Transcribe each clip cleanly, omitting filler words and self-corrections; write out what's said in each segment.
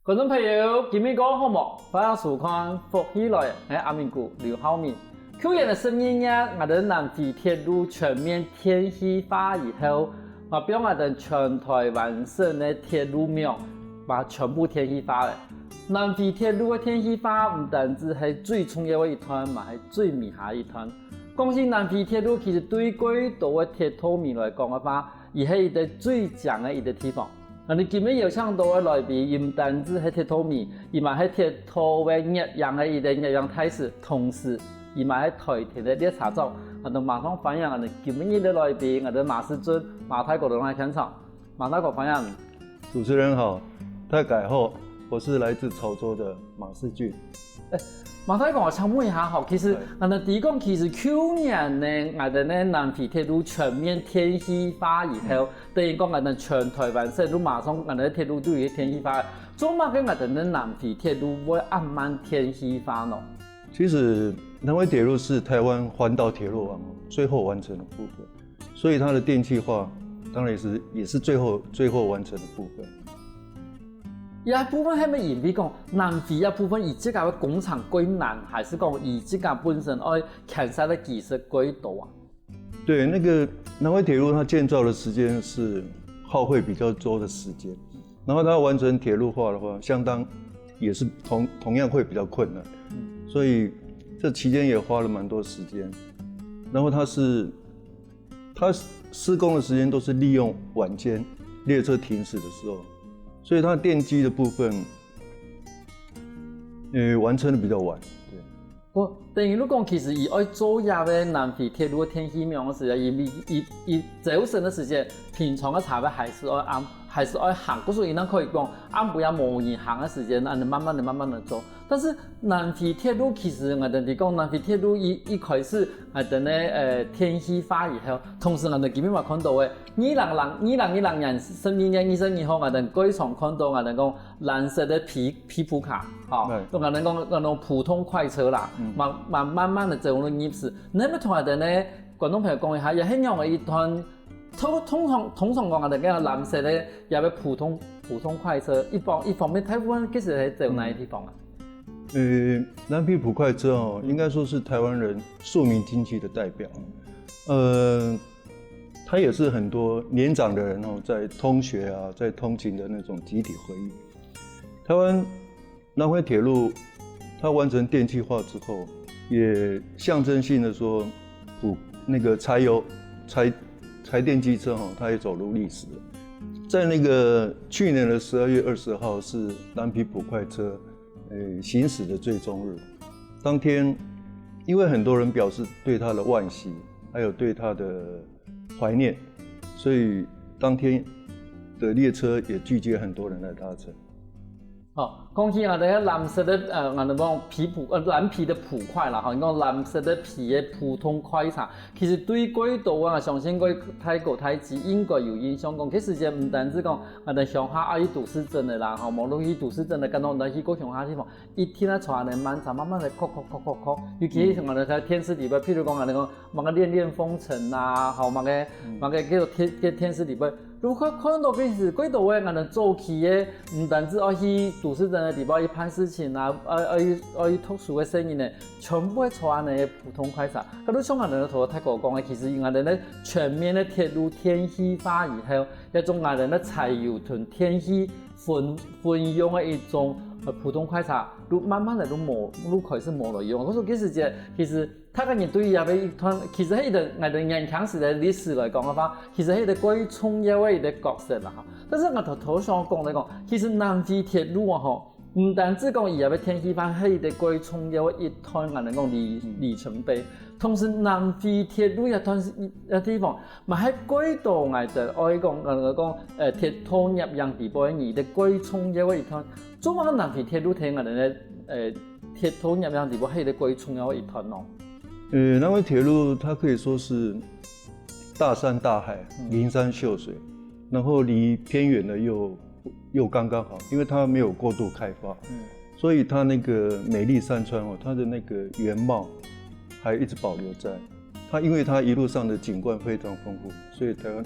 观众朋友，今日讲好冇？欢迎收看福起来，系阿明谷刘浩明。去年的11月，我哋南肥铁路全面天气化以后，我表我哋全台湾省的铁路网把全部天气化了。南肥铁路的天气化唔单止系最重要的一段，嘛系最微下一段。讲起南肥铁路，其实对轨道的铁路迷来讲嘅话，伊系一个最强的一个地方。你今日有请到的来宾，伊唔单止系铁路迷，伊嘛系铁路的热样的一个热样大使，同时伊嘛系台铁的列车长。我哋马上欢迎我哋今日的来宾，我哋马世尊、马太国的来现场。马太国欢迎。主持人好，大家好，我是来自潮州的马世俊。马太公，我想问一下吼，其实我哋第一讲，其实去年呢，我哋呢南肥铁路全面天气化以后，等于讲我哋全台湾省都马上我哋铁路都有天气化，做乜嘅我哋呢南肥铁路会慢慢天气化呢？其实南回铁路是台湾环岛铁路网最后完成的部分，所以它的电气化当然也是最后完成的部分。一部分係咪因為講南非一部分以這個工廠歸難，還是講以這個本身愛建設的技術歸多啊？對，那個南回鐵路它建造的時間是耗費比較多的時間，然後它完成鐵路化的話，相當也是同樣會比較困難，所以這期間也花了蠻多時間。然後它施工的時間都是利用晚間列車停駛的時候。所以它電機的部分，完成的比較晚。對。不，等於你講，其實伊愛做下嘅南肥鐵路嘅天氣苗嘅時間，伊走神嘅時間，平常嘅茶位還是愛行，所以呢可以講按不要模擬行嘅時間，按慢慢的做。但是南肥鐵路其實我哋講南肥鐵路一開始我哋呢天氣化以後，同時我哋今日話看到嘅2010年12月22號我哋機場看到我哋講藍色的皮普卡，我哋講嗰種普通快車啦，慢慢的走入入市。你咪同我哋呢觀眾朋友講一下，也係讓我一段。通常講我哋嘅藍色咧，有個普通快車，一方面台灣其實係走哪啲地方啊？南皮普快車哦，應該說是台灣人庶民經濟的代表。它也是很多年長的人哦，在通學啊，在通勤的那種集體回憶。台灣南回鐵路，它完成電氣化之後，也象徵性的說，那個柴電機車它也走入歷史了。在那個去年的12月20號是南皮普快車行駛的最終日。當天，因為很多人表示對它的惋惜，還有對它的懷念，所以當天的列車也聚集很多人來搭乘。講起我哋藍色的我哋講藍皮的普快啦，你講藍色的皮的普通快車，其實對軌道我相信對泰國台資應該有影響。講其實就唔單止講我哋鄉下愛去都市鎮的啦，無論去都市鎮的，跟我哋去過鄉下地方，一天啊坐咧慢慢的擴，尤其是我哋喺天時地利，譬如講我哋講某個戀風塵啊，某個叫做天時地利。如果看到其實軌道嘅，我哋早期嘅唔單止愛去都市鎮嘅地方去辦事情啊，愛特殊嘅生意呢，全部係坐喺普通快車。咁都像我哋同泰國講嘅，其實我哋咧全面嘅鐵路天氣化以後，一種我哋咧柴油同天氣混用嘅一種普通快車，都慢慢地都開始冇嚟用。我說其實他個人對於一段，其實係一個我哋人強時嘅歷史來講嘅話，其實係一個關於重要嘅一個角色啦。但是我頭想講嚟講，其實南肥鐵路啊，唔單止講伊個天氣化係一個關於重要嘅一段我哋講里程碑，同時南肥鐵路一段地方，咪喺軌道我哋愛講鐵路入樣地步嘅，一個關於重要嘅一段。做乜南肥鐵路睇我哋咧鐵路入樣地步係一個關於重要嘅一段咯。南回鐵路它可以說是大山大海，靈山秀水，然後離偏遠的又剛剛好，因為它沒有過度開發，所以它那個美麗山川它的那個原貌還一直保留在。因為它一路上的景觀非常豐富，所以台灣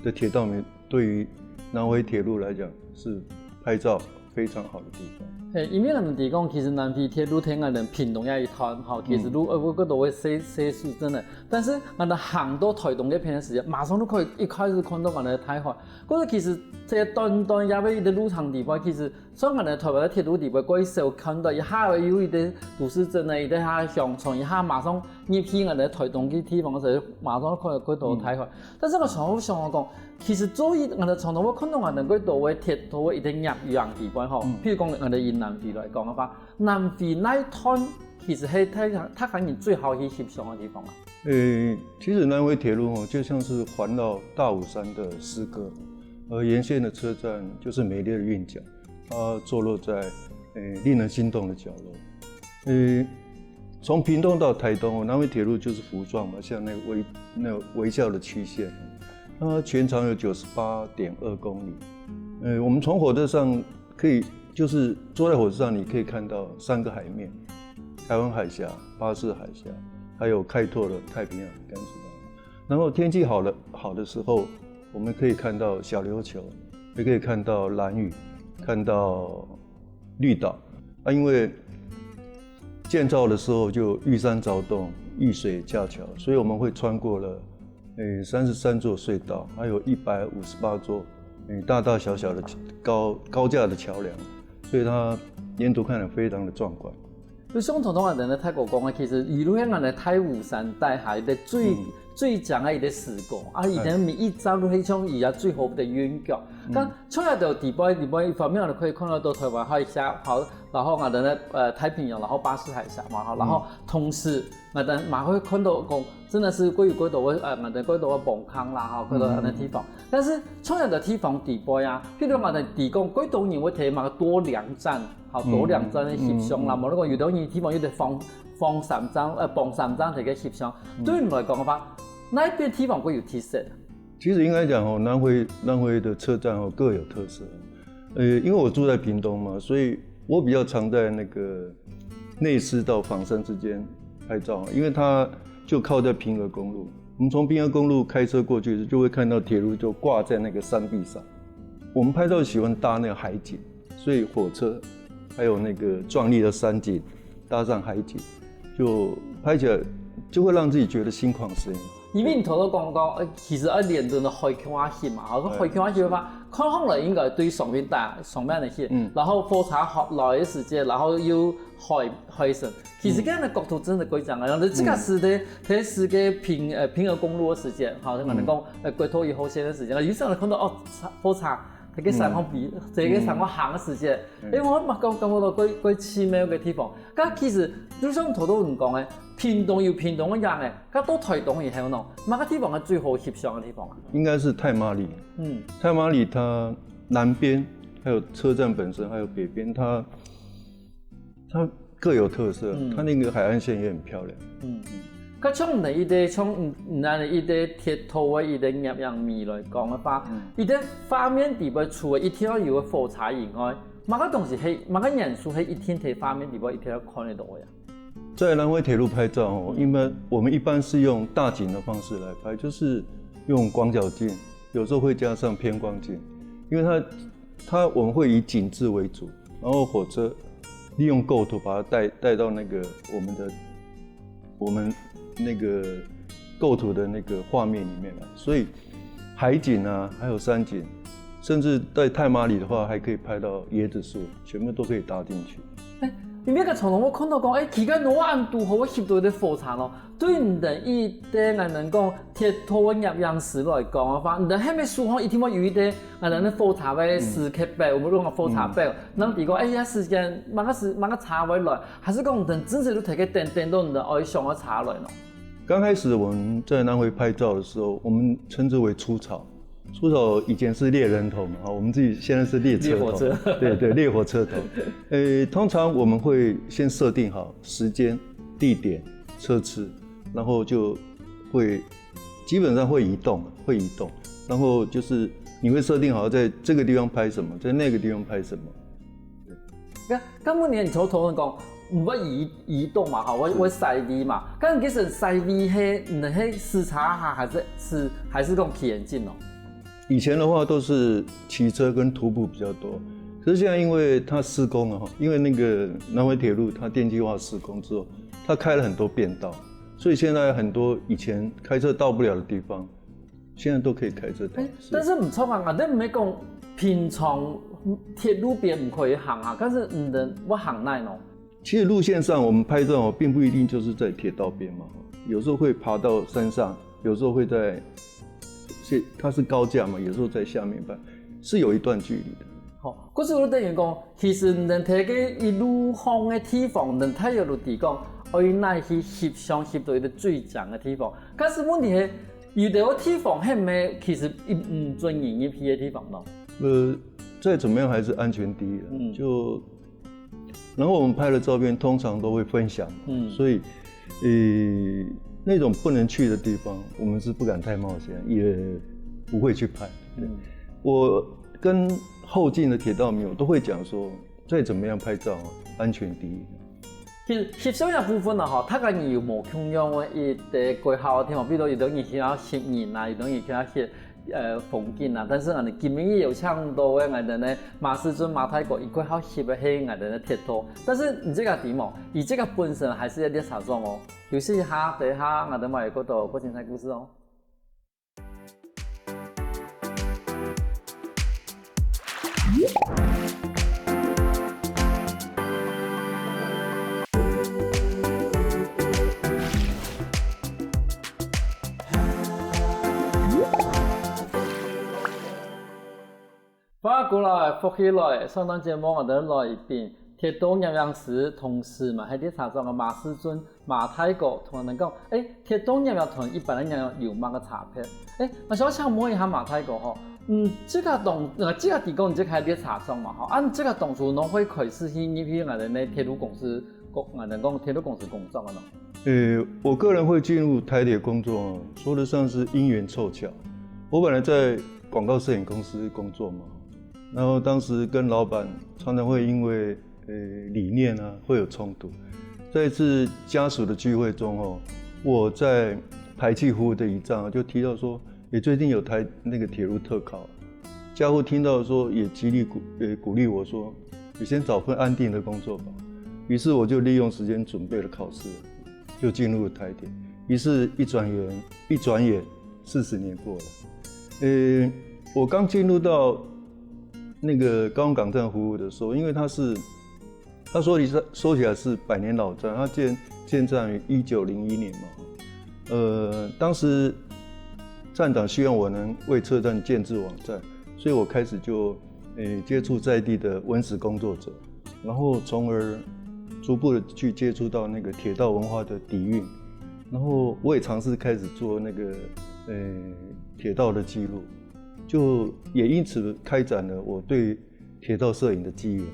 的鐵道迷對於南回鐵路來講是拍照非常好的地方。因为我们提讲，其实南皮铁路天安人屏东也一团，哈，其实我觉得会写是真的，但是俺的行到台东那片的时间，马上都可以一开始看到俺的台湾。觉得其实这段也要一个路长地方，其实所以俺的台湾的铁路地方，过去少看到一下有一个都市镇的，一个下乡村，一下马上入去俺的台东去地方的时候，马上看到台湾。但是我想讲，其实作为俺的传统，我看到俺的嗰度嘅铁路一定入样地方吼，譬如讲俺的以南非来讲嘅话，南非那一段其实係它反映最好去翕相嘅地方啊。其实南回铁路就像是环绕大武山的诗歌，而沿线的车站就是美丽的韵脚，它坐落在令人心动的角落。从屏东到台东，南回铁路就是弧状嘛，像那个微笑的曲线。它全长有98.2公里。我们从火车上可以，就是坐在火车上，你可以看到3个海面：台湾海峡、巴士海峡，还有开拓的太平洋干式大。然后天气好的时候，我们可以看到小琉球，也可以看到兰屿，看到绿岛。因为建造的时候就遇山凿洞、遇水架桥，所以我们会穿过了33座隧道，还有158座大大小小的高架的桥梁，所以它沿途看得非常的壮观。就相同我哋咧泰國講嘅，其實一路向我哋太湖山帶下嘅最強嘅一個視覺，以前每一站都係像而家最好的遠腳。咁出嚟到地方一方面，我哋可以看到台灣海峽，好，然後我哋咧太平洋，然後巴士海峽嘛，然後同時我哋馬可以看到講，真的是歸到我哋歸到崩坑啦，歸到嗰啲地方。但是出嚟到地方地方呀，譬如我哋地講歸到年會睇嘛多兩站。好多兩站嘅翕相啦，無論講有啲地方有啲放3張放3張嘅翕相，對你來講嘅話，那一邊地方會有特色。其實應該講南回的車站各有特色。因為我住在屏東嘛，所以我比較常在那個內獅到枋山之間拍照，因為它就靠在屏鵝公路。我們從屏鵝公路開車過去，就會看到鐵路就掛在那個山壁上。我們拍照喜歡搭那個海景，所以火車。還有那個壯麗的山景，搭上海景，就拍起來就會讓自己覺得心曠神怡。因為你頭都講，其實一連段嘅海橋啊翕嘛，個海橋啊翕嘅話，看上來應該對上面嚟翕，然後火車來嘅時間，然後又海神，其實咁樣嘅角度真係幾正嘅。你即個是睇是個平鵝公路嘅時間，好，我哋講龜頭一號線嘅時間，有時候你看到火車。喺個山方比，喺個山方行嘅時間，我感覺到幾奇妙嘅地方。咁其實就像頭都人講嘅，屏東有屏東嘅樣嘅，咁到台東以後呢，哪個地方係最好翕相嘅地方啊？應該是太麻里。太麻里它南邊還有車站本身，還有北邊，它各有特色。它那個海岸線也很漂亮。咁從你哋從嗱你哋鐵路嘅一啲入樣面來講嘅話，一啲畫面地方除了一天要有個火車以外，乜個東西係乜個元素係一天睇畫面地方一天要看得到呀？在南回鐵路拍照我們一般是用大景的方式來拍，就是用廣角鏡，有時候會加上偏光鏡，因為我們會以景致為主，然後火車利用構圖把它帶到那個我們那個構圖的那個畫面裡面來，所以海景啊，還有山景，甚至在太麻里的話，還可以拍到椰子樹，全部都可以搭進去。因為個從頭我看到講，期間我按拄好我翕到啲火車咯，對唔對？伊啲人講鐵路入樣時來講嘅話，唔對係咪數項一天我有一啲人火車嘅時刻表，我們講火車表，那如果呀時間乜個車位來，還是講唔對真實都睇個點到唔對愛上個車來咯。剛開始我們在南回拍照的時候，我們稱之為出草。出草以前是獵人頭嘛，我們自己現在是獵車頭。對，獵火車頭。通常我們會先設定好時間、地點、車次，然後就會基本上會移動，然後就是你會設定好在這個地方拍什麼，在那個地方拍什麼。咁本年你從頭講。唔會移動嘛，會駛離嘛。咁其實駛離係視察下，還是講騎人進哦。以前的話都是騎車跟徒步比較多，可可是现在因为它施工了哈，因为那个南回铁路它电气化施工之后，它开了很多便道，所以现在很多以前开车到不了的地方，现在都可以开车到。但是唔错啊，你唔係講平常铁路边唔可以行啊，但是唔能我行奈喏。其实路线上我们拍照并不一定就是在铁道边嘛，有时候会爬到山上，有时候会在，它是高架嘛，有时候在下面拍，是有一段距离的。好，嗰時我等於講，其實能睇嘅一路行嘅地方，能睇有落地講，可以奈去翕相翕到一個最強嘅地方。但是問題係，有啲個地方係咪其實唔遵營一批嘅地方咯？再怎麼樣還是安全第一。就，然後我們拍的照片通常都會分享，所以，那種不能去的地方，我們是不敢太冒險，也不會去拍。我跟後進的鐵道迷友都會講說，再怎麼樣拍照，安全第一。其實翕相嘅部分啊，嗬，睇緊有冇同樣嘅一啲規劃嘅地方，比如有等於去到攝影啊，有等於去到翕風景啊，但是我哋今年有唱到嘅我哋咧馬師尊、馬太國，伊規劃翕嘅係我哋咧鐵道，但是你這個點哦，而這個本身還是一啲炒作哦，有時下第下我哋咪嗰度嗰精彩故事哦。翻過來，復起來，上檔節目我哋來賓鐵道營養師同事嘛，喺啲茶莊嘅馬師尊、馬太國同人哋講，鐵道營養同一般嘅營養有乜嘅差別？我想請問一下馬太國嗬，這個地方即係啲茶莊嘛，嗬，這個當初侬會開始去呢批我哋嘅鐵路公司，我哋講鐵路公司工作嘅咯？我個人會進入台鐵工作，說得上是因緣湊巧。我本來在廣告攝影公司工作嘛。然後當時跟老闆常常會因為理念啊會有衝突，在一次家屬的聚會中哦，我在排氣服務的一站就提到說，最近有台那個鐵路特考，家戶聽到說也極力鼓勵我說，你先找份安定的工作吧。於是我就利用時間準備了考試，就進入了台鐵。於是一轉眼40年過了。我剛進入到那個高雄港站服務的時候，因為它說起來是100年老站，它建站於1901年嘛。當時站長希望我能為車站建置網站，所以我開始就接觸在地的文史工作者，然後從而逐步的去接觸到那個鐵道文化的底蘊，然後我也嘗試開始做那個鐵道的記錄。就也因此開展了我對鐵道攝影的機緣。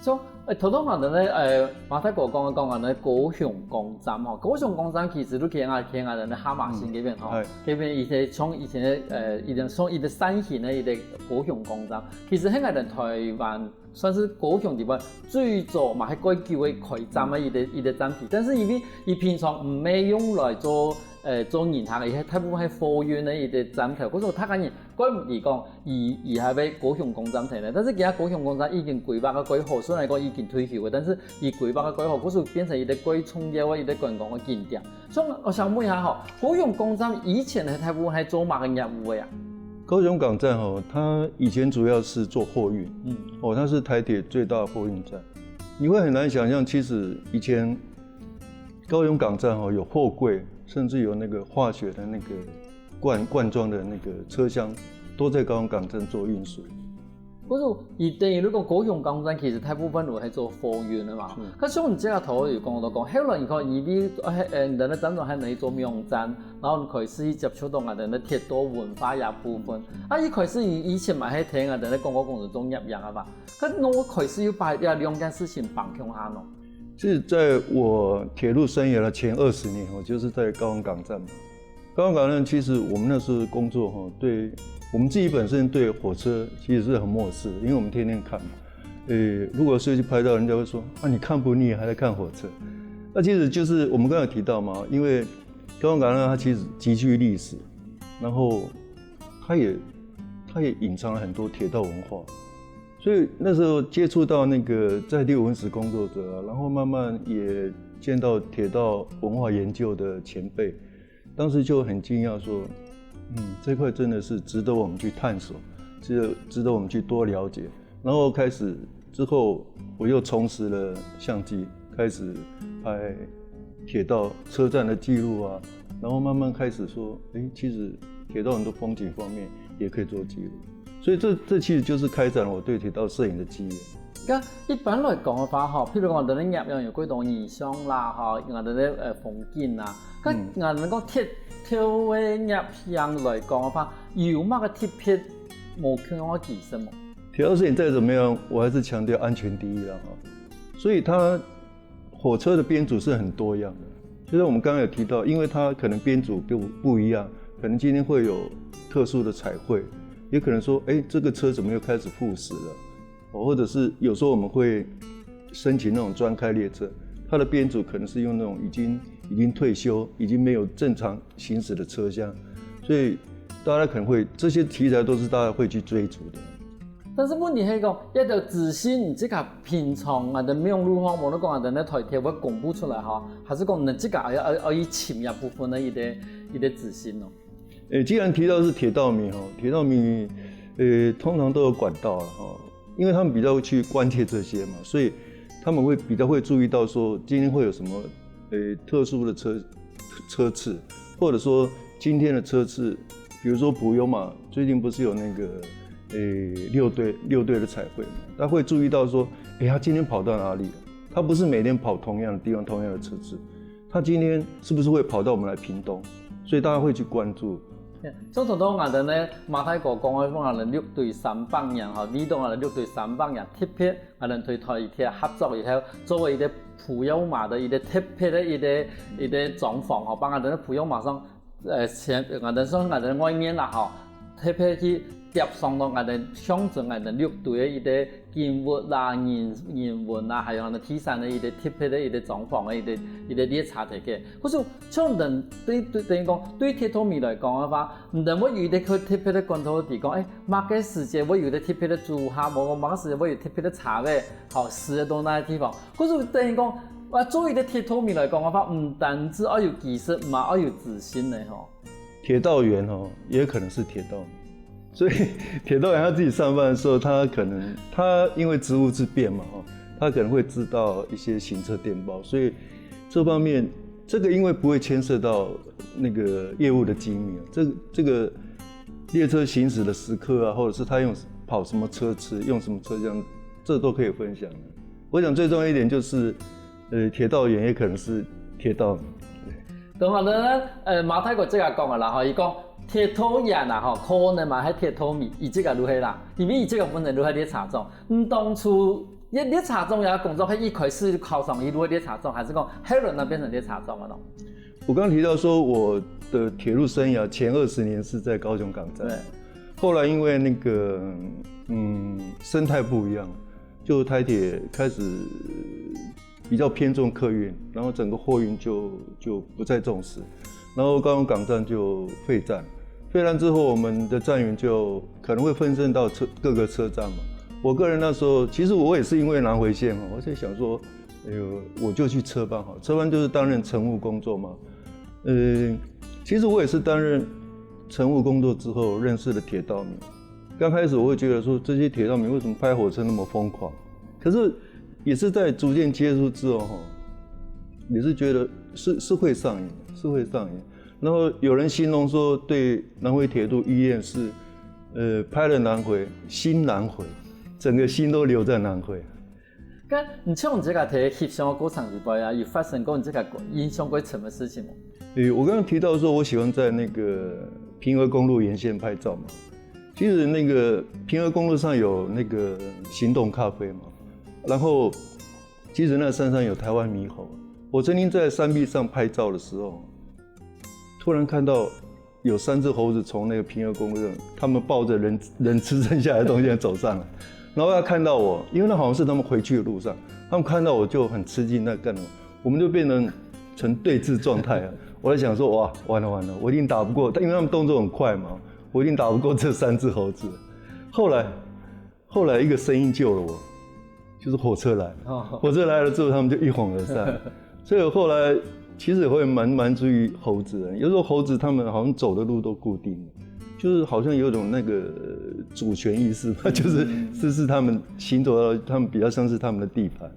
咁頭先我哋咧馬太國講我哋高雄港站嗬，高雄港站其實都企喺我哋哈馬星嗰邊嗬，嗰邊以前從以前從一個山形嘅一個高雄港站，其實喺我哋台灣算是高雄地方最早嘛係最舊嘅開站嘅一個站體，但是因為佢平常唔係用來做營客嘅，大部分係貨運嘅一個站頭，嗰時候睇緊怪唔嚟講，而係俾高雄港站睇咧。但是其實高雄港站已經規劃嘅規劃，雖然講已經退休嘅，但是而規劃嘅規劃嗰時候變成一個最重要嘅一個觀光嘅景點。所以我想問一下，高雄港站以前係大部分係做乜嘅業務呀？高雄港站它以前主要是做貨運，它是台鐵最大的貨運站。你會很難想象，其實以前高雄港站有貨櫃，甚至有那個化學的那個罐裝的那個車廂，都在高雄港站做運輸。嗰度而等於呢個高雄港站其實大部分都係做貨運啊嘛。咁所以唔知個頭又講到講，後來你看依啲人哋站長係嚟做名站，然後開始接觸到我哋嘅鐵道文化嘅部分。依開始以前咪係聽我哋嘅廣告公司做入樣啊嘛。咁我開始要把兩件事情綁強下咯。其實在我鐵路生涯的前20年，我就是在高雄港站嘛。高雄港站其實我們那時候工作對我們自己本身對火車其實是很漠視，因為我們天天看嘛。如果是去拍照，人家會說啊，你看不膩還在看火車。那其實就是我們剛才提到嘛，因為高雄港站它其實極具歷史，然後它也隱藏了很多鐵道文化，所以那时候接触到那个在地文史工作者啊，然后慢慢也见到铁道文化研究的前辈，当时就很惊讶说，这块真的是值得我们去探索，值得我们去多了解。然后开始之后，我又重拾了相机，开始拍铁道车站的记录啊，然后慢慢开始说，其实铁道很多风景方面也可以做记录。所以这其实就是开展了我对铁道摄影的机缘。咁一般来講嘅話，譬如我哋咧入樣有幾種意象啦，我哋咧風景啊，咁我哋講鐵嘅入樣來講嘅話，有乜嘅特別冇看我技術冇？鐵道攝影再怎麼樣，我還是強調安全第一啦，所以它火車的編組是很多樣的，就是我們剛剛有提到，因為它可能編組不一樣，可能今天會有特殊的彩繪。也可能說，這個車怎麼又開始復駛了？或者是有時候我們會申請那種專開列車，它的編組可能是用那種已經退休、已經沒有正常行駛的車廂，所以大家可能會這些題材都是大家會去追逐的。但是問題係講，一條資訊你即個平常我哋沒用路況，冇得講我哋咧台鐵會公布出來哈，還是講你即個要潛入部分的一啲資訊咯？既然提到是鐵道迷鐵道迷通常都有管道了因為他們比較會去關切這些嘛，所以他們會比較會注意到說今天會有什麼特殊的車次，或者說今天的車次，比如說普悠瑪最近不是有那個六隊的彩繪嘛，他會注意到說，他今天跑到哪裡了？他不是每天跑同樣的地方同樣的車次，他今天是不是會跑到我們來屏東？所以大家會去關注。總統都我哋咧馬太國講嘅，我哋6隊300人嚇，呢度我哋6隊300人特別，我哋對台鐵合作以後，作為一個普悠瑪的一個特別的一個狀況嚇，幫我哋咧普悠瑪上我哋外面啦嚇，特別去貼上到我哋象徵我哋6隊嘅一個建物啦、人文啦，還有我哋鐵山嘅一個特別的一個狀況嘅一個列車嚟嘅。可是像人對於講對鐵道迷來講嘅話，唔但我有啲佢特別的關注地講，某個時節我有啲特別的住客，某個時節我有特別的茶位，好試到那個地方。可是等於講，作為啲鐵道迷來講嘅話，唔單止要有技術，嘛要有自信嘅吼。鐵道員也可能是鐵道迷。所以鐵道員他自己上班的時候，他因為職務之便嘛，他可能會知道一些行車電報，所以這方面這個因為不會牽涉到那個業務的機密這個列車行駛的時刻啊，或者是他跑什麼車次，用什麼車廂，這都可以分享的。我想最重要一點就是鐵道員也可能是鐵道迷。咁我哋馬太國即係講嘅啦，伊講。鐵道人啊，可能嘛係鐵道迷，伊即個如何啦？因為伊即個本身如何列車長，當初列車長也工作係一開始考上伊如何列車長，還是講後來呢變成列車長了咯？我剛提到說我的鐵路生涯前20年是在高雄港站，對，後來因為那個生態不一樣，就台鐵開始比較偏重客運，然後整個貨運就不再重視，然後高雄港站就廢站。廢站之後，我們的站員就可能會分散到各個車站嘛。我個人那時候，其實我也是因為南迴線嘛，我就想說，我就去車班好，車班就是擔任乘務工作嘛。其實我也是擔任乘務工作之後認識了鐵道迷。剛開始我會覺得說，這些鐵道迷為什麼拍火車那麼瘋狂？可是也是在逐漸接觸之後，也是覺得是會上癮，是會上癮。然後有人形容說，對南迴鐵路依戀是，拍了南迴，心南迴，整個心都留在南迴。咁你像你這個睇翕相嘅過程裏邊啊，有發生過你這個印象過什麼事情嗎？我剛剛提到說，我喜歡在那個屏鵝公路沿線拍照嘛。其實那個屏鵝公路上有那個行動咖啡嘛，然後其實那山上有台灣獼猴。我曾經在山壁上拍照的時候，突然看到有3隻猴子從那個屏鵝公路上，他們抱着人吃剩下來的東西走上來，然後他看到我，因為那好像是他們回去的路上，他們看到我就很吃驚，那幹什麼？我們就變成對峙狀態啊！我在想說，哇，完了，我一定打不過，因為他們動作很快嘛，我一定打不過這3隻猴子。後后来一个声音救了我，就是火车来，火车来了之后，他们就一哄而散。所以我后来其实也会蛮注意猴子的，有时候猴子他们好像走的路都固定的，就是好像有种那个主权意识吧，就是这是他们行走到，他们比较像是他们的地盘。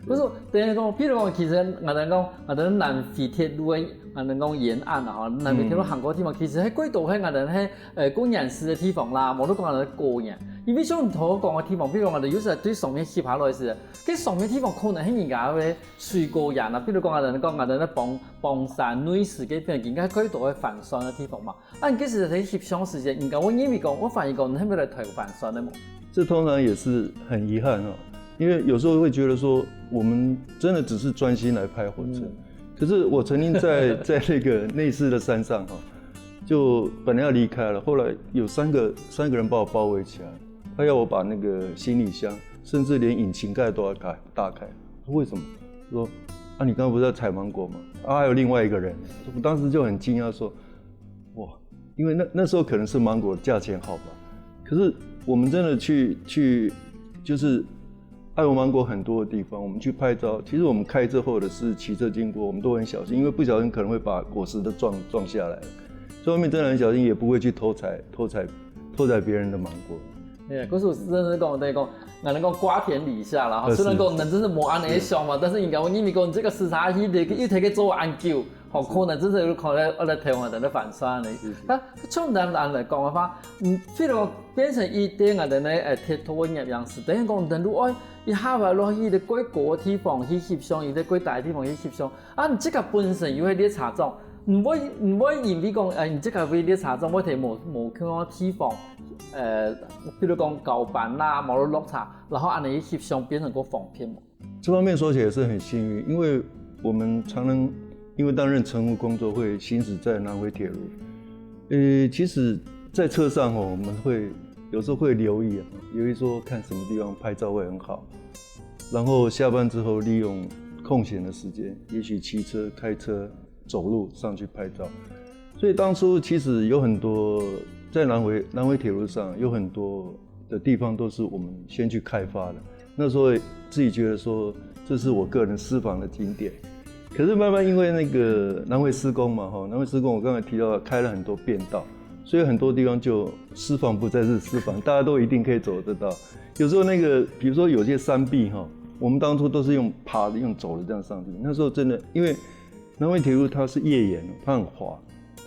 不是，等于讲，比如讲，其实我哋讲，我哋南非铁路的，我哋讲沿岸啊，吼，南非铁路行过地方，其实喺轨道喺我哋喺公园市嘅地方啦，冇得講我哋個人。因為像頭講嘅地方，比如講我哋有時對上面翕下來時，佢上面地方可能喺人家嘅水過人啊，比如講我哋喺邦山女士嗰邊，人家軌道係反酸嘅地方嘛。啊，你嗰時喺翕相時間，人家我因為講，我發現講你係咪嚟推反酸的嘛？這通常也是很遺憾哦。因為有時候會覺得說，我們真的只是專心來拍火車。可是我曾經在那個內勢的山上哈，就本來要離開了，後來有三個人把我包圍起來，他要我把那個行李箱，甚至連引擎蓋都要打開。為什麼？說啊，你剛剛不是在採芒果嗎？啊，還有另外一個人。我當時就很驚訝說，哇，因為那時候可能是芒果價錢好吧，可是我們真的去就是愛文芒果很多的地方，我們去拍照，其實我們開車或者是騎車經過，我們都很小心，因為不小心可能會把果實都撞下來，所以外面真的很小心，也不會去偷採別人的芒果。嗰時真係講，等於講，我哋講瓜田李下啦，雖然講人真係冇安尼想嘛，但是應該我因為講這個視察去，又睇佢做研究，好可能真係有可能我哋台灣人的反酸嚟。但從咱來講嘅話，譬如講變成一啲我哋咧鐵路嘅樣式，等於講人如果一下話落去啲過高嘅地方去翕相，伊啲過大嘅地方去翕相，啊，你這個本身又係啲查證。唔會因為講你這個為你查證，我睇冇嗰個地方，比如講高板啦，冇落差，然後按你翕相變成個仿片嘛。這方面說起來是很幸運，因為我們常能因為擔任乘務工作會行駛在南迴鐵路，其實在車上我們會有時候會留意說看什麼地方拍照會很好，然後下班之後利用空閒的時間，也許騎車、開車、走路上去拍照，所以當初其實有很多在南迴鐵路上有很多的地方都是我們先去開發的。那時候自己覺得說這是我個人私房的景點，可是慢慢因為那個南迴施工嘛，南迴施工我剛才提到開了很多便道，所以很多地方就私房不再是私房，大家都一定可以走得到。有時候那個比如說有些山壁我們當初都是用爬的、用走的這樣上去，那時候真的因為南迴鐵路它是頁岩，它很滑，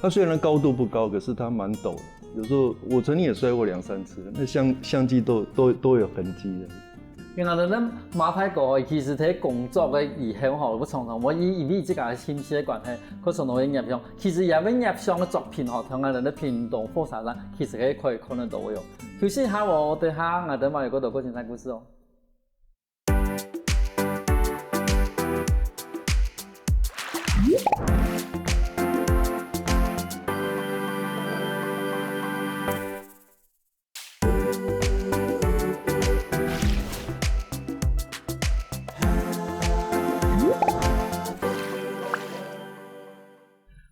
它雖然高度不高，可是它蠻陡的。有時候我曾經也摔過2-3次，那相機都有痕跡的。原來咱馬太國其實喺工作嘅以後我常常我以為這個親戚嘅關係，佢常常會入相。其實也會入相嘅作品同我哋嘅頻道播曬啦，其實係可以看得到嘅。休息下我哋下我哋馬來嗰度嗰精彩故事哦。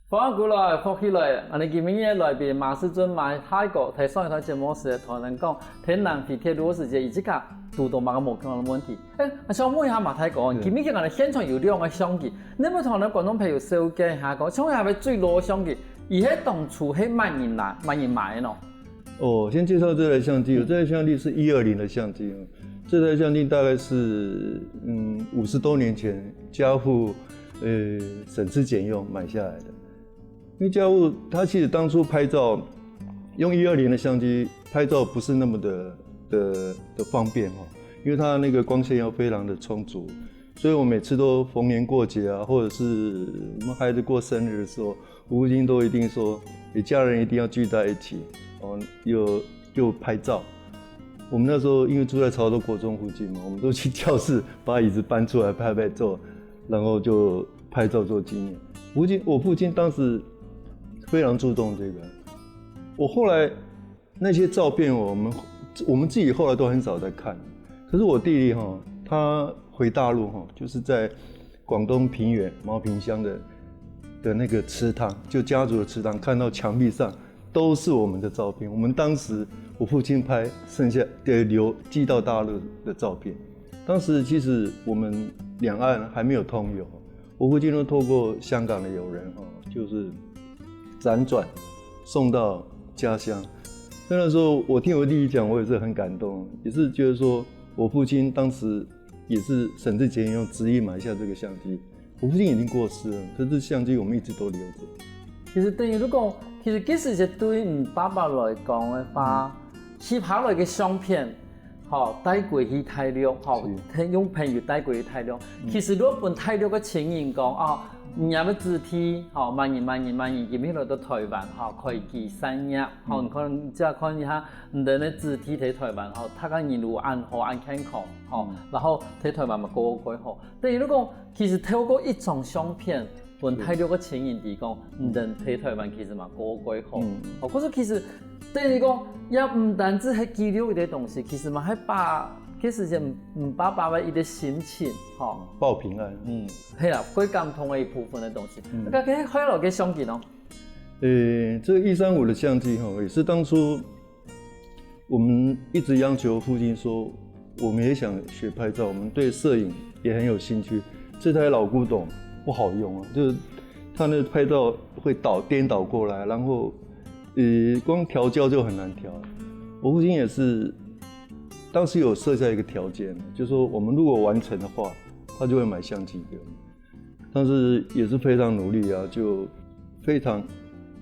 翻過來，復起來，我哋今日來賓馬士尊馬泰國睇上一台節目時，同人講睇南非鐵路時間，以及個讀到馬個無講嘅問題。我想問一下馬泰國，今日我哋現場有兩個相機，你有冇同我哋觀眾朋友紹介一下講，請問係咪最老嘅相機？而係當初係萬人買的哦，先介紹這台相機，這台相機是120的相機，這台相機大概是50多年前家父省吃儉用買下來的。因為家父他其實當初拍照用120的相機拍照不是那麼的方便因為他那個光線要非常的充足，所以我每次都逢年過節啊，或者是我們孩子過生日的時候，父親都一定說，你家人一定要聚在一起又拍照。我們那時候因為住在潮州國中附近嘛，我們都去教室把椅子搬出來拍照，然後就拍照做紀念。我父親當時非常注重這個，我後來那些照片我們自己後來都很少在看，可是我弟弟他回大陸就是在廣東平遠茅坪鄉的那個祠堂，就家族的祠堂，看到牆壁上都是我们的照片。我们当时我父亲拍剩下寄到大陆的照片。当时其实我们两岸还没有通邮，我父亲都透过香港的友人就是辗转送到家乡。那时候我听我弟弟讲，我也是很感动，也是觉得说我父亲当时也是省吃俭用执意买下这个相机。我父亲已经过世了，可是相机我们一直都留着。其实等于你讲，其实其实是对你爸爸来讲的把拍下来的相片，带过去大陆，用朋友带过去大陆。其实如果本大陆的情形讲你要自提，万年入去到台湾，可以寄3日，可能即可能下你的自提喺台湾，他讲一路安健康，然后喺台湾嘛过好。等于你讲，其实透过一张相片。本大陆的情形嚟講，唔能喺台灣其實嘛過好。可是其實等於講，也唔單止係記錄一啲東西，其實嘛係把其實就唔把的一啲心情，報平安。係啦，最感動的一部分的東西。那個開落嘅相機呢？這個135的相機也是當初我們一直央求父親說，我們也想學拍照，我們對攝影也很有興趣。這台老古董。不好用啊，就是它那拍照会颠倒过来，然后光调焦就很难调。我父亲也是当时有设下一个条件，就是说我们如果完成的话，他就会买相机给我们。但是也是非常努力啊，就非常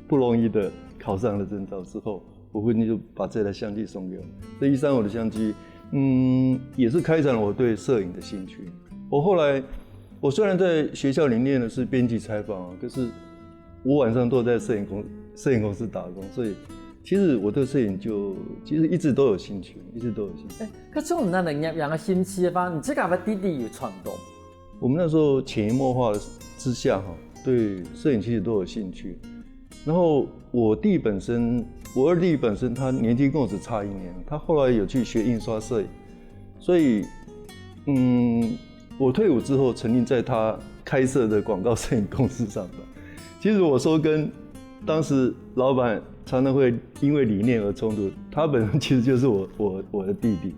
不容易的考上了证照之后，我父亲就把这台相机送给我。这135的相机，也是开展了我对摄影的兴趣。我虽然在学校里念的是编辑采访，可是我晚上都在摄影公司打工，所以其实我对摄影其实一直都有兴趣，可是我们那人养个兴趣的话，你这个弟弟有传动。我们那时候潜移默化之下对摄影其实都有兴趣。然后我二弟本身他年纪跟我只差1年，他后来有去学印刷摄影，所以我退伍之后，曾经在他开设的广告摄影公司上班。其实我说跟当时老板常常会因为理念而冲突，他本人其实就是我的弟弟，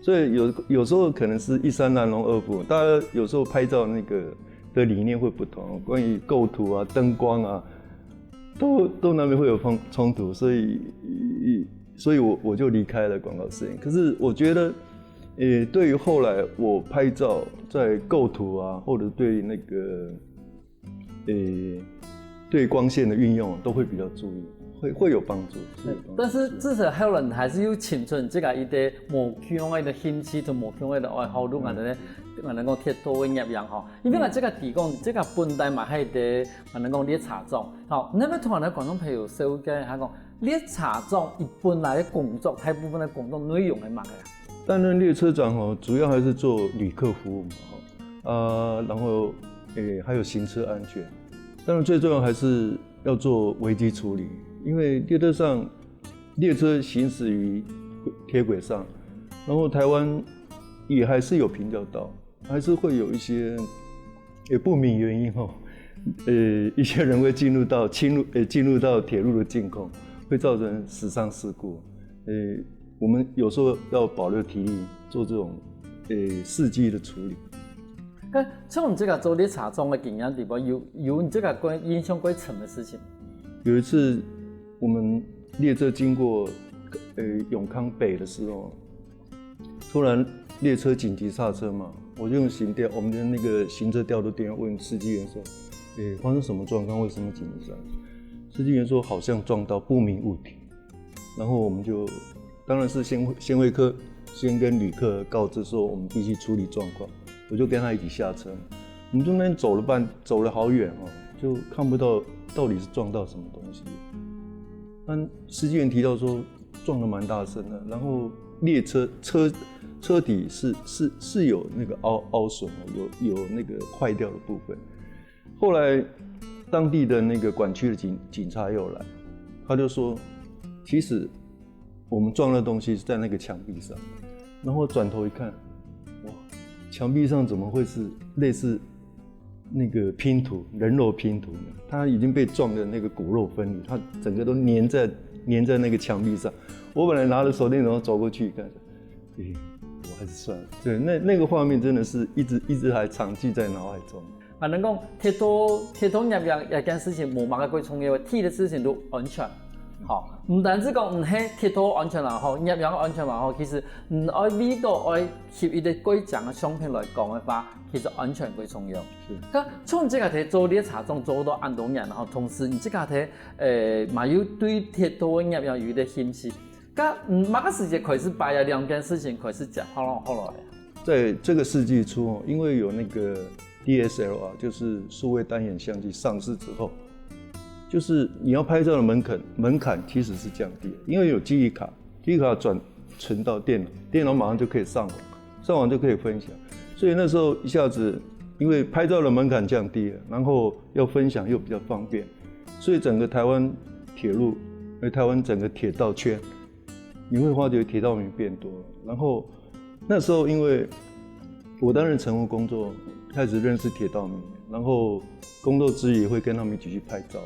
所以有时候可能是一山难容二虎，大家有时候拍照那个的理念会不同，关于构图啊、灯光啊，都难免会有冲突，所以我就离开了广告摄影。可是我觉得。对于后来我拍照在构图啊，或者对那个对光线的运用都会比较注意，会有帮助。但是至少后来还是有青春这个一个目标的兴趣同目标的爱好，如我哋讲铁多的业样因为这个提供这个本地嘛系的，讲列车长。那么同人观众朋友了解下讲，列车长一般来的工作，大部分的工作内容系乜嘅？担任列车长主要还是做旅客服务嘛，然后还有行车安全。当然最重要还是要做危机处理，因为列车行驶于铁轨上，然后台湾也还是有平交道，还是会有一些不明原因一些人会进入到铁路的境口，会造成死伤事故。我们有时候要保留体力做这种事迹的处理。像你这个做列车长的经验里边，有你这个印象最深的事情？有一次我们列车经过永康北的时候，突然列车紧急刹车嘛，我就用我们的那个行车调度电话问司机员说，发生什么状况？为什么紧急刹车？司机员说好像撞到不明物体，然后我们就。当然是先跟旅客告知说我们必须处理状况，我就跟他一起下车。我们中间走了好远就看不到到底是撞到什么东西。但司机员提到说撞得蛮大声的，然后列车车底是有那个凹损，有那个坏掉的部分。后来当地的那个管区的警察又来，他就说其实。我们撞的东西是在那个墙壁上，然后转头一看，哇，墙壁上怎么会是类似那个拼图人肉拼图，它已经被撞的那个骨肉分离，它整个都粘在那个墙壁上。我本来拿着手电筒走过去看，我还是算了。对，那个画面真的是一直还长记在脑海中。反正讲铁托业一件事情无嘛个最重要的，铁的事情都安全。好，唔单止讲唔係鐵土安全又好，業樣安全又好，其實唔愛味道愛協議的規章嘅商品來講嘅話，其實安全最重要。是。咁從這個題做呢查中做到咁多年，然後同時你這個題嘛有對鐵土嘅業樣有啲興趣。咁馬個時節開始擺啊兩件事情開始講，後來。在這個世紀初，因為有那個 DSLR，就是數位單眼相機上市之後。就是你要拍照的門檻其實是降低了，因為有記憶卡，記憶卡存到電腦，電腦馬上就可以上網，上網就可以分享，所以那時候一下子，因為拍照的門檻降低了，然後要分享又比較方便，所以整個台灣鐵路，台灣整個鐵道圈，你會發覺鐵道迷變多了。然後那時候因為我擔任乘務工作，開始認識鐵道迷，然後工作之餘會跟他們一起去拍照。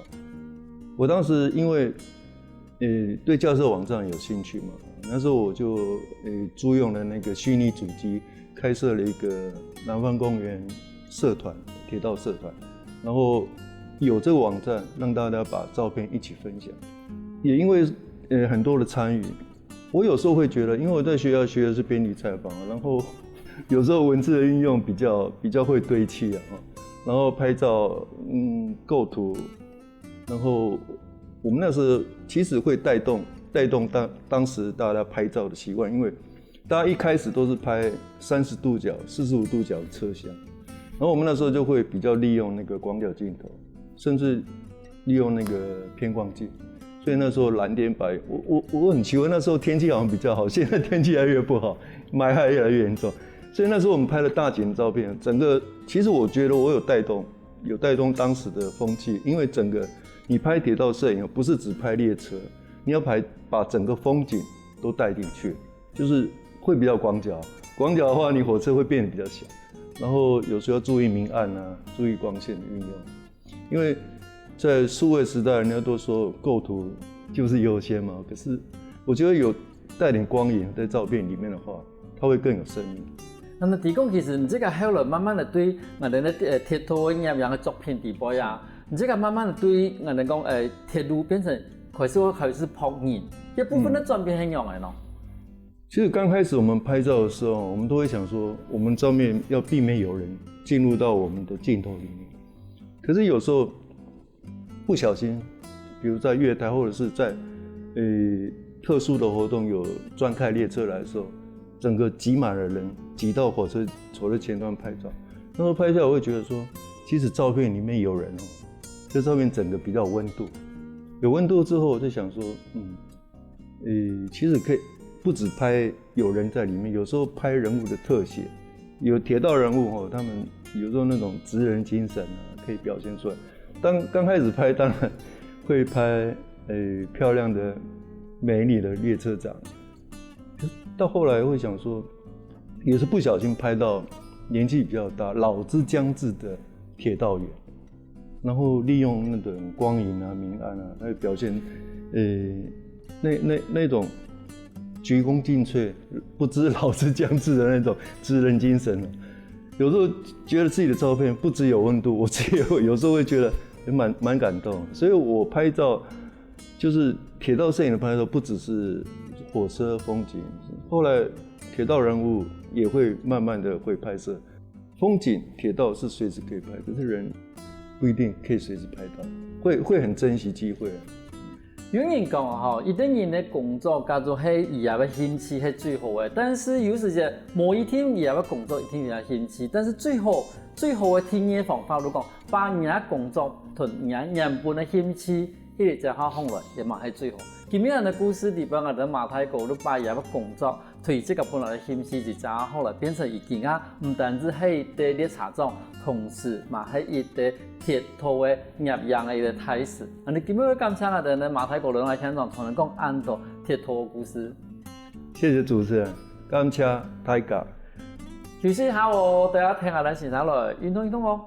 我當時因為對架設網站有興趣嘛，那時候我就租用了那個虛擬主機，開設了一個南方公園社團，鐵道社團，然後有這個網站讓大家把照片一起分享。也因為很多的參與，我有時候會覺得，因為我在學校學的是編輯採訪，然後有時候文字的運用比較會堆砌啊，然後拍照構圖。然後我們那時候其實會帶動當時大家拍照的習慣，因為大家一開始都是拍30度角、45度角的車廂，然後我們那時候就會比較利用那個廣角鏡頭，甚至利用那個偏光鏡，所以那時候藍天白，我很奇怪，那時候天氣好像比較好，現在天氣越來越不好，霾還越來越嚴重，所以那時候我們拍了大景照片，整個其實我覺得我有帶動當時的風氣，因為整個你拍鐵道攝影不是只拍列車，你要把整個風景都帶進去，就是會比較廣角。廣角的話，你火車會變得比較小，然後有時候要注意明暗啊，注意光線的運用。因為在數位時代，人家都說構圖就是優先嘛，可是我覺得有帶點光影在照片裡面的話，它會更有生命。那麼提供其實你這個後來慢慢的對我哋嘅鐵土業樣嘅作品地位啊。你這個慢慢的對我哋講鐵路變成開始撲人，一部分的轉變很用嘅咯。其實剛開始我們拍照的時候，我們都會想說，我們照面要避免有人進入到我們的鏡頭裡面。可是有時候不小心，比如在月台或者是在特殊的活動有專開列車來的時候，整個擠滿了人，擠到火車前端拍照。那時候拍下我會覺得說，其實照片裡面有人哦。這照片整個比較有溫度，有溫度之後，我就想說，其實可以不只拍有人在裡面，有時候拍人物的特寫，有鐵道人物哦，他們有時候那種職人精神啊，可以表現出來。剛開始拍，當然會拍漂亮的、美麗的列車長，到後來會想說，也是不小心拍到年紀比較大、老之將至的鐵道員。然後利用那種光影啊、明暗啊，來表現，那種鞠躬盡瘁、不知老之將至的那種職人精神。有時候覺得自己的照片不只有溫度，我自己有時候會覺得蠻感動。所以我拍照就是鐵道攝影的拍照，不只是火車風景，後來鐵道人物也會慢慢的會拍攝。風景鐵道是隨時可以拍，可是人不一定可以隨時拍到，會很珍惜機會。有人講吼，一定人的工作叫做係以後嘅興趣係最好嘅，但是有時間某一天以後嘅工作一定有興趣，但是最好嘅體驗方法，如果把人家工作同人原本嘅興趣一直好放來，也嘛係最好。今日嘅故事裡邊，我哋馬太狗都把以後嘅工作推這個本來嘅興趣就正好來，變成已經唔單止係對列車長，同時嘛係一個鐵路嘅業樣嘅一個開始。你今日感謝我哋嘅馬太狗人來聽眾，同人講安多鐵路嘅故事。謝謝主持人，感謝大家。休息下喎，大家聽下咱先生來運動哦。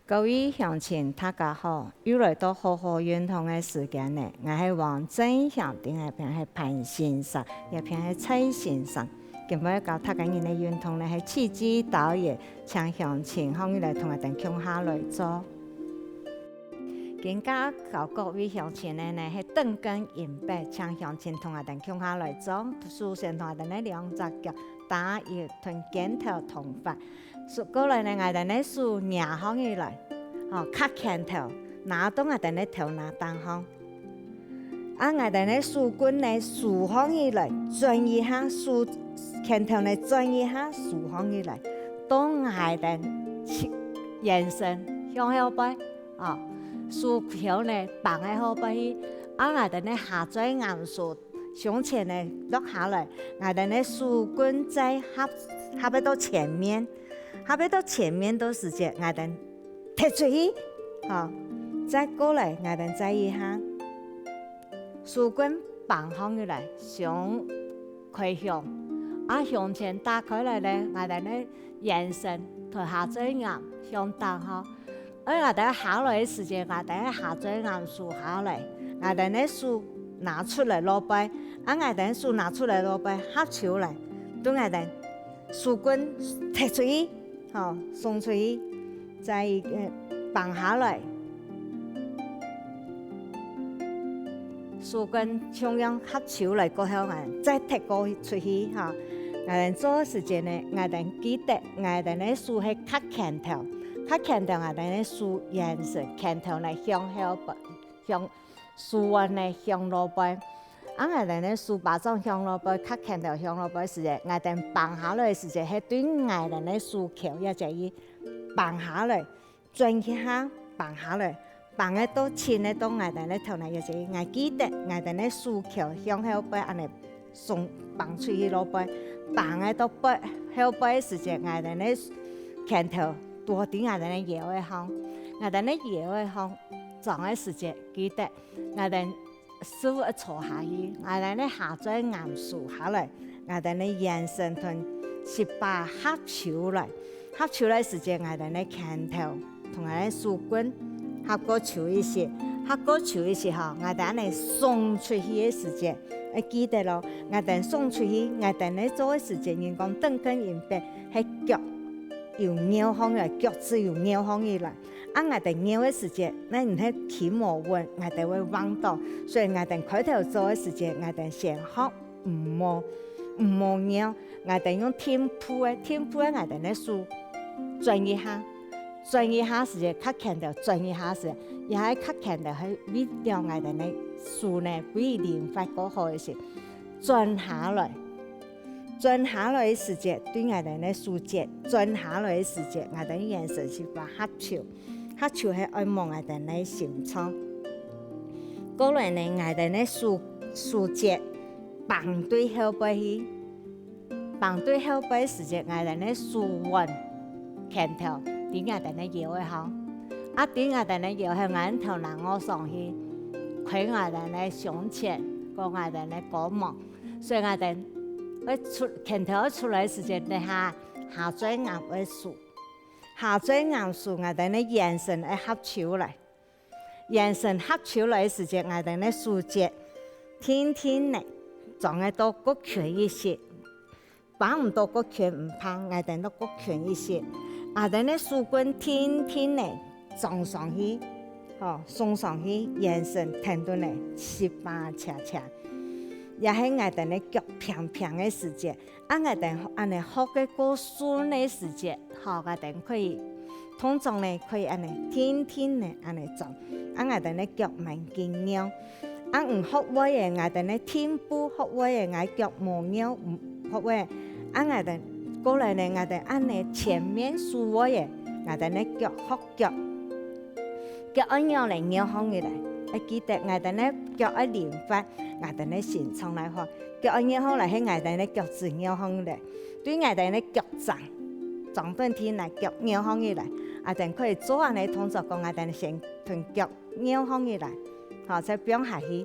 各位乡亲，大家好！又来到好好运动的时间呢，我係王真祥，定係偏係潘先生，也偏係蔡先生。今日教大家人嘅運動呢係刺激導演，請鄉親可以來同我哋共下來做。今家教各位鄉親呢係長根銀白，請鄉親同我哋共下來做。首先同我哋呢兩隻腳打一同肩頭同發。過來呢，我哋呢數壓方起來，卡拳頭，拿到我哋呢頭拿單方。我哋呢數棍呢豎方起來，轉一下豎拳頭呢轉一下豎方起來，當我哋延伸向後背，豎橋呢放喺後背，我哋呢下墜硬豎，胸前呢落下來，我哋呢豎棍再合到前面。下邊到前面都時間，我哋踢出去，再過來，我哋再一下，豎棍放放起來，向開向，向前打開來咧，我哋咧延伸同下墜岩向打下，我哋下來嘅時間，我哋下墜岩豎下來，我哋咧豎拿出來落背，我哋豎拿出來落背，合手來，對我哋豎棍踢出去。送出去，再放下來，豎棍同樣合手來過後，再踢過出去我哋做時間呢，我哋記得我哋呢豎係卡拳頭，卡拳頭我哋呢豎延伸，拳頭呢向後背，向豎完呢向落背。我哋呢豎巴掌向落背，卡拳頭向落背時間，我哋放下來時間係對我哋呢豎橋一隻伊放下來，轉一下放下來，放喺到前呢到我哋呢頭呢一隻伊，我記得我哋呢豎橋向後背，安尼送放出去落背，放喺到背後背時間，我哋呢拳頭多啲我哋呢搖一下，我哋呢搖一下撞嘅時間，記得我哋。師傅一坐下去，我哋呢下墜岩豎下來，我哋呢延伸同18合手來，合手來時間，我哋呢拳頭同我哋豎棍合過手一些，合過手一些我哋呢送出去嘅時間，記得咯，我哋送出去，我哋呢做嘅時間，人講長根銀白係腳由扭方來，腳趾由扭方而來。我哋扭嘅時間，咱唔係企冇穩，我哋會彎到，所以我哋開頭做嘅時間，我哋先學唔冇扭，我哋用天鋪嘅，我哋咧數轉一下時間，卡拳頭轉一下時間，也係卡拳頭係為了我哋咧數呢，比靈活過好嘅時，轉下來嘅時間，對我哋咧數節，轉下來嘅時間，我哋延伸是話合手。合手係愛望我哋呢心倉，過來呢我哋呢豎節，放對後背去，放對後背時間我哋呢豎穩拳頭，點我哋呢搖一下，點我哋呢搖係眼頭拿我上去，佢我哋呢胸前，個我哋呢過望，所以我哋拳頭出來時間，你下墜岩會豎。下墜岩豎，我哋呢延伸嚟合手來，延伸合手來嘅時間，我哋呢豎節，天呢撞喺到個拳一些，把唔到個拳唔怕，我哋都個拳一些，我哋呢豎棍天呢撞上去，送上去延伸停到呢18斜，也係我哋呢腳平嘅時間。我哋安尼學嘅過順嘅時節，我哋可以通常呢可以安尼天呢安尼做，我哋呢腳蠻緊扭，唔學會嘅我哋呢天步學會嘅我腳冇扭，唔學會，我哋過來呢我哋安尼前面豎會嘅，我哋呢腳學腳按扭嚟扭好起來，記得我哋呢腳要靈活，我哋呢先從來學。腳按扭好來，喺我哋呢腳趾扭好來，對我哋呢腳長短天來腳扭好起來，我哋可以做下呢動作，講我哋先同腳扭好起來，再變下去，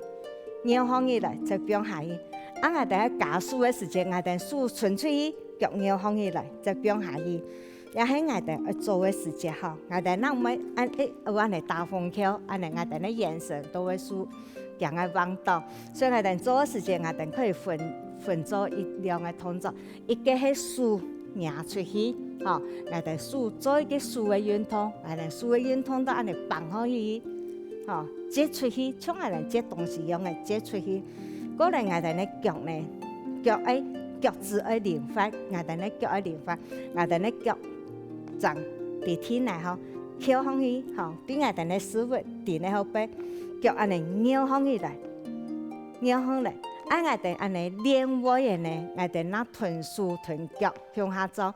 扭好起來再變下去。我哋喺加速嘅時間，我哋數伸出去，腳扭好起來再變下去。也喺我哋做嘅時節吼，我哋那咪有安尼大風口，安尼我哋嘅眼神都會輸行嘅彎道，所以我哋做嘅時節，我哋可以分做一兩個動作，一個係數壓出去，吼，我哋數做一個數嘅運動，我哋數嘅運動都安尼放開去，吼，接出去，像我哋接東西一樣嘅接出去。過來我哋嘅腳呢，腳趾愛靈活，我哋嘅腳愛靈活，我哋嘅腳掌喺天內吼，翹上去，吼，對我哋嘅思維喺咧後背，腳安尼扭上去來，扭上來。我哋安尼練會嘅呢，我哋那臀豎臀腳向下走，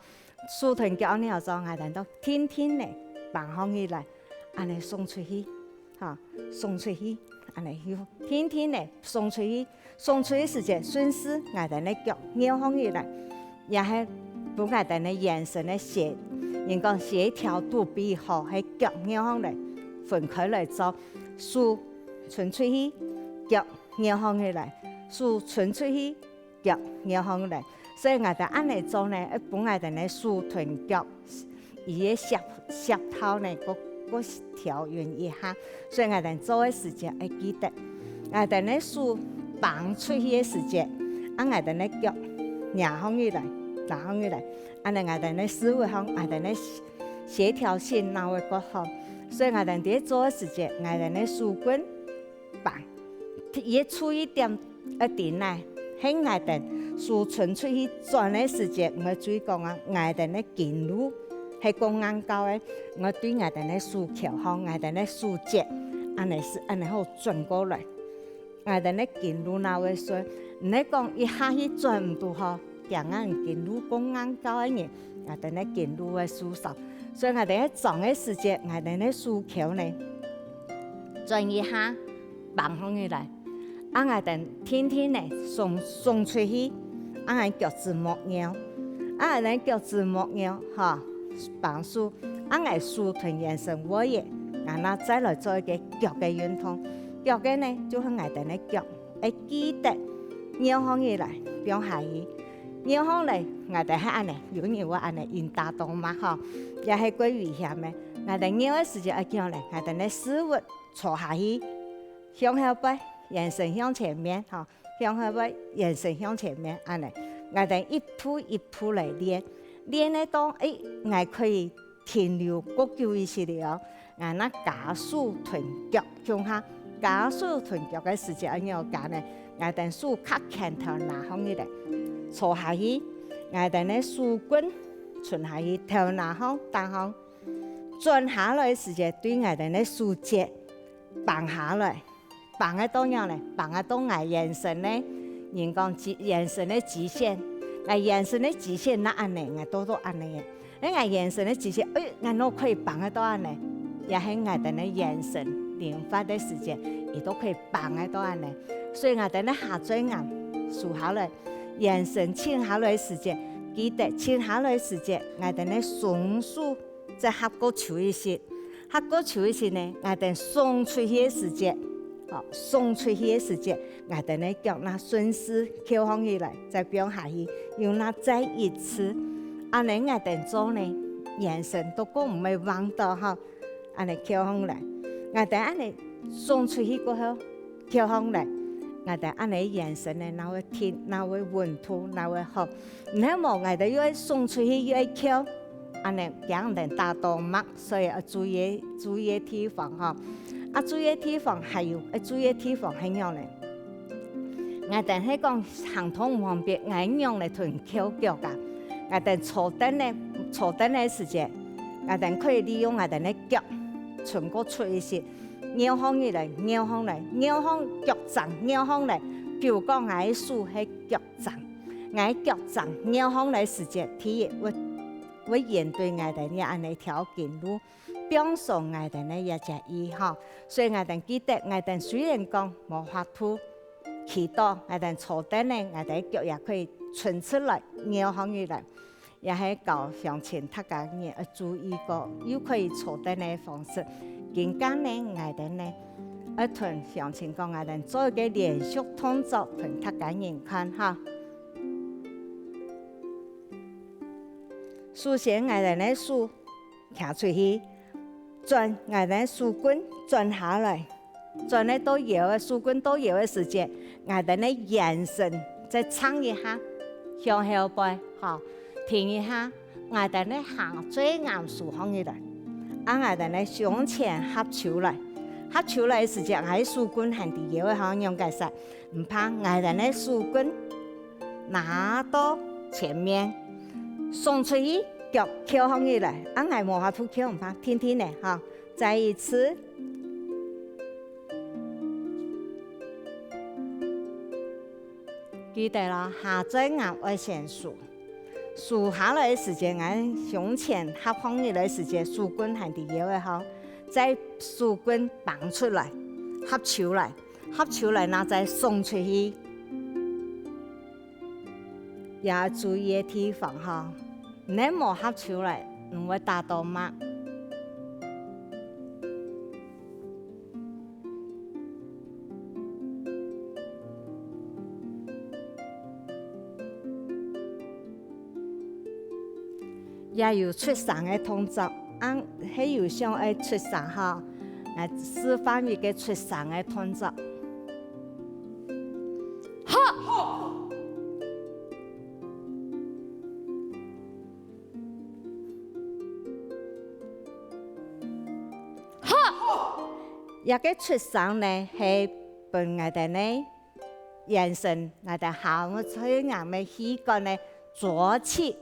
豎臀腳安尼後走，我哋都天天呢放上去來，安尼送出去，吼，送出去。安尼要天天咧送出去時節，順勢我哋咧腳扭上去來，也係幫我哋咧眼神咧人講協調度比較好，係腳扭上來分開來做，數伸出去，腳扭上去來，數伸出去，腳扭上來，所以我哋安尼做呢，一幫我哋咧數臀腳，伊嘅協調呢個調勻一下，所以我哋做嘅時節要記得，我哋咧數放出去嘅時節，我哋咧腳壓上去來，拿上去來，安尼我哋咧思維上，我哋咧協調性那會較好，所以我哋喺做嘅時節，我哋咧數棍放，伊出一點點來，喺我哋數伸出去轉嘅時節，我注意講啊，我哋咧近路。係講眼教嘅，我對我哋咧數橋項，我哋咧數節，安尼好轉過來。我哋咧近路那位說，你講一下去轉唔到嗬，行眼近路講眼教嘅人，我哋咧近路嘅數數，所以我哋喺撞嘅時節，我哋咧數橋呢，轉一下放上去來，我哋天天呢送出去，我哋腳趾莫拗，我哋腳趾莫拗，嗬。放數，我係豎臀延伸我嘅，然後再來做一個腳嘅運動。腳嘅呢，就係我哋嘅腳，要記得扭上去來，變下去，扭上來，我哋係安尼，有人話安尼運打動嘛，嗬，也係幾危險嘅。我哋扭嘅時候要叫咧，我哋嘅思維坐下去，向後背，延伸向前面，嗬，向後背，延伸向前面，安尼，我哋一步一步嚟練。練咧當我可以停留個久一些了，我那加速臀腳向下，加速臀腳嘅時節要揀呢，我哋數卡拳頭拿上去嚟，坐下去，我哋咧數棍存下去，頭拿好打好，轉下來嘅時節對我哋咧數節放下來，放喺當樣咧，放喺當我眼神咧，人講眼神咧極限。我眼神的極限那安尼，我都安尼嘅。我眼神的極限，我都可以放喺度安尼，也係我哋嘅眼神靈活的時節，亦都可以放喺度安尼。所以我哋咧下嘴眼數下來，眼神清下來的時節，記得清下來的時節，我哋咧鬆數再合個手一些，合個手一些呢，我哋鬆出去的時節。送出去嘅時節，我哋咧腳那順勢翹上去來，再變下去，用那再一次，安尼我哋做呢，眼神都講唔係彎到嗬，安尼翹上來，我哋安尼送出去過後，翹上來，我哋安尼眼神咧，那會甜，那會穩妥，那會好，唔係冇我哋要送出去要翹，安尼驚人打到脈，所以要注意提防嗬。注意地方還有注意地方係樣咧，我哋係講行動唔方便，我用嚟臀翹腳噶。我哋坐凳嘅時節，我哋可以利用我哋嘅腳，全個出一些，扭上去嚟，扭上腳掌，扭上嚟。譬如講我嘅數係腳掌，我嘅腳掌扭上嚟時節，體液會面對我哋呢安尼條近路。表送我哋咧一隻意嗬，所以我哋記得，我哋雖然講無法度企到，我哋坐凳咧，我哋腳也可以伸出來，扭上去來，也係教向前大家嘅注意個，又可以坐凳嘅方式。更加咧，我哋咧一同向前講，我哋做一個連續動作，同大家人看哈。首先，我哋咧手徛出去，转我哋手棍转下来，转咧到摇嘅手棍到摇嘅时节，我哋咧延伸再撑一下，向後背，好，停一下，我哋咧行最啱數放起來，我哋咧向前合手來，合手來嘅時節，我手棍行伫搖嘅方向解釋，唔怕，我哋咧手棍拿到前面，送出去，腳翹放起來，我哋無法度翹唔怕，停停咧，好，再一次。記得啦，下最啱要先數，數下來嘅時間，我向前合放起來嘅時間，手棍係伫搖嘅好，再手棍放出來，合手來，合手來，然後再送出去。也要注意嘅地方哈，你冇合手來，唔會打到乜。也有出聲嘅動作，喺有上愛出聲哈，示範一個出聲嘅動作。一個出聲呢，係幫我哋呢延伸我哋下個嘴硬嘅氣管呢左切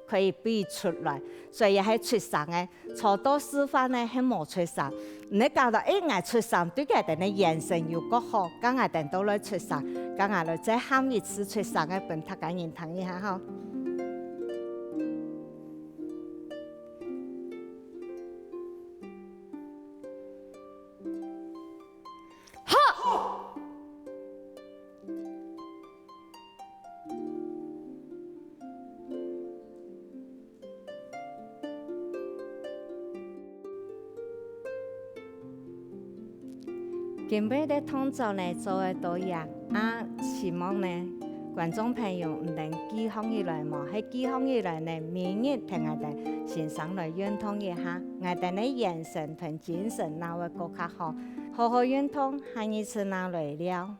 可以俾出來，所以係出聲嘅。初到示範呢係冇出聲，你教到我出聲，對佢哋呢延伸又夠好，咁我哋都來出聲，咁我哋再喊一次出聲嘅，俾大家認同一下哈。今日的動作呢，做得到呀！希望呢，觀眾朋友唔能記放起來嘛，喺記放起來呢，每日聽我哋先生來運動一下，我哋呢眼神同精神哪會更加好，好好運動，下一次哪來了。